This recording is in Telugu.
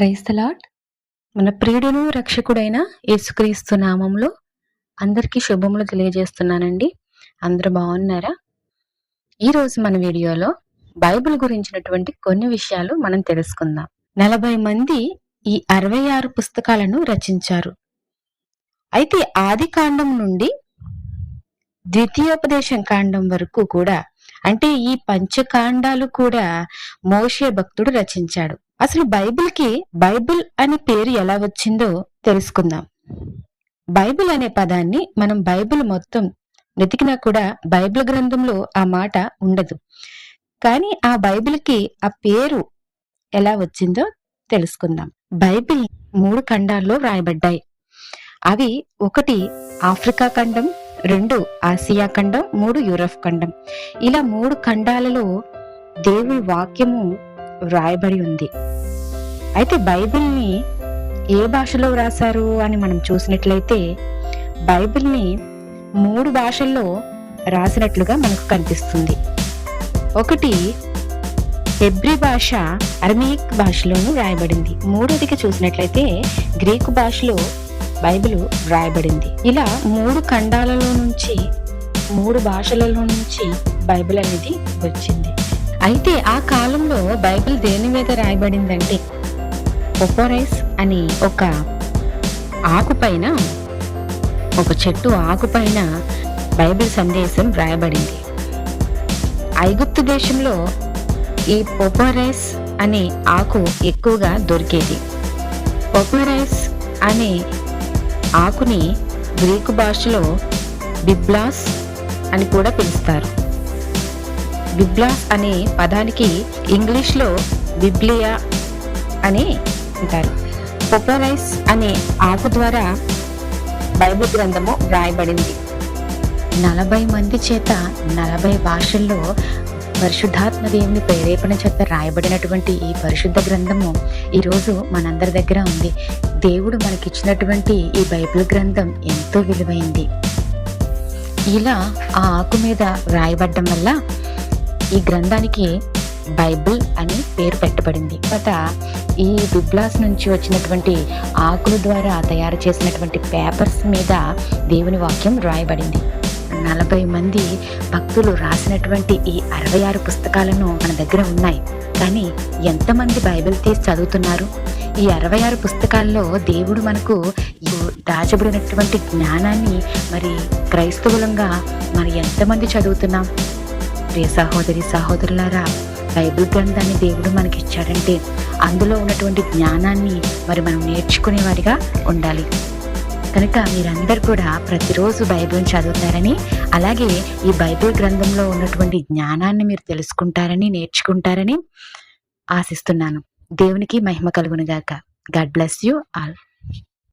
Praise the lord. మన ప్రియుడును రక్షకుడైన యేసుక్రీస్తు నామంలో అందరికీ శుభములు తెలియజేస్తున్నానండి. అందరూ బాగున్నారా? ఈరోజు మన వీడియోలో బైబిల్ గురించినటువంటి కొన్ని విషయాలు మనం తెలుసుకుందాం. 40 మంది ఈ 66 పుస్తకాలను రచించారు. అయితే ఆది కాండం నుండి ద్వితీయోపదేశం కాండం వరకు కూడా, అంటే ఈ పంచకాండాలు కూడా మోషే భక్తుడు రచించాడు. అసలు బైబిల్ అనే పేరు ఎలా వచ్చిందో తెలుసుకుందాం. బైబిల్ అనే పదాన్ని మనం బైబిల్ మొత్తం వెతికినా కూడా బైబిల్ గ్రంథంలో ఆ మాట ఉండదు. కానీ ఆ బైబిల్కి ఆ పేరు ఎలా వచ్చిందో తెలుసుకుందాం. బైబిల్ 3 ఖండాల్లో వ్రాయబడ్డాయి. అవి 1 ఆఫ్రికా ఖండం, 2 ఆసియా ఖండం, 3 యూరప్ ఖండం. ఇలా 3 ఖండాలలో దేవుని వాక్యము వ్రాయబడి ఉంది. అయితే బైబిల్ని ఏ భాషలో వ్రాసారు అని మనం చూసినట్లయితే బైబిల్ని 3 భాషల్లో రాసినట్లుగా మనకు కనిపిస్తుంది. 1 హెబ్రీ భాష, అరమేయిక్ భాషలోనూ వ్రాయబడింది. 3వదిగా చూసినట్లయితే గ్రీకు భాషలో బైబిల్ వ్రాయబడింది. ఇలా 3 ఖండాలలో నుంచి 3 భాషలలో నుంచి బైబిల్ అనేది వచ్చింది. అయితే ఆ కాలంలో బైబిల్ దేని మీద రాయబడిందంటే పొపోరైస్ అని ఒక ఆకుపైన, ఒక చెట్టు ఆకుపైన బైబిల్ సందేశం వ్రాయబడింది. ఐగుప్తు దేశంలో ఈ పొపోరైస్ అనే ఆకు ఎక్కువగా దొరికేది. పొపోరైస్ అనే ఆకుని గ్రీకు భాషలో బిబ్లాస్ అని కూడా పిలుస్తారు. బిబ్లాస్ అనే పదానికి ఇంగ్లీష్లో బిబ్లియా అని అంటారు. పొపోరైస్ అనే ఆకు ద్వారా బైబిల్ గ్రంథము వ్రాయబడింది. 40 మంది చేత 40 భాషల్లో పరిశుద్ధాత్మ దేవుని ప్రేరేపణ చేత రాయబడినటువంటి ఈ పరిశుద్ధ గ్రంథము ఈరోజు మనందరి దగ్గర ఉంది. దేవుడు మనకిచ్చినటువంటి ఈ బైబిల్ గ్రంథం ఎంతో విలువైంది. ఇలా ఆ ఆకు మీద వ్రాయబడ్డం వల్ల ఈ గ్రంథానికి బైబిల్ అని పేరు పెట్టబడింది. తర్వాత ఈ బిబ్లాస్ నుంచి వచ్చినటువంటి ఆకుల ద్వారా తయారు చేసినటువంటి పేపర్స్ మీద దేవుని వాక్యం రాయబడింది. 40 మంది భక్తులు రాసినటువంటి ఈ 66 పుస్తకాలను మన దగ్గర ఉన్నాయి. కానీ ఎంతమంది బైబిల్ తీసి చదువుతున్నారు? ఈ 66 పుస్తకాల్లో దేవుడు మనకు దాచబడినటువంటి జ్ఞానాన్ని మరి క్రైస్తవులంగా మరి ఎంతమంది చదువుతున్నాం? ప్రియ సహోదరి సహోదరులారా, బైబిల్ గ్రంథాన్ని దేవుడు మనకి ఇచ్చాడంటే అందులో ఉన్నటువంటి జ్ఞానాన్ని మరి మనం నేర్చుకునే వారిగా ఉండాలి. కనుక మీరందరూ కూడా ప్రతిరోజు బైబిల్ని చదువుతారని, అలాగే ఈ బైబిల్ గ్రంథంలో ఉన్నటువంటి జ్ఞానాన్ని మీరు తెలుసుకుంటారని, నేర్చుకుంటారని ఆశిస్తున్నాను. దేవునికి మహిమ కలుగును గాక. God bless you all.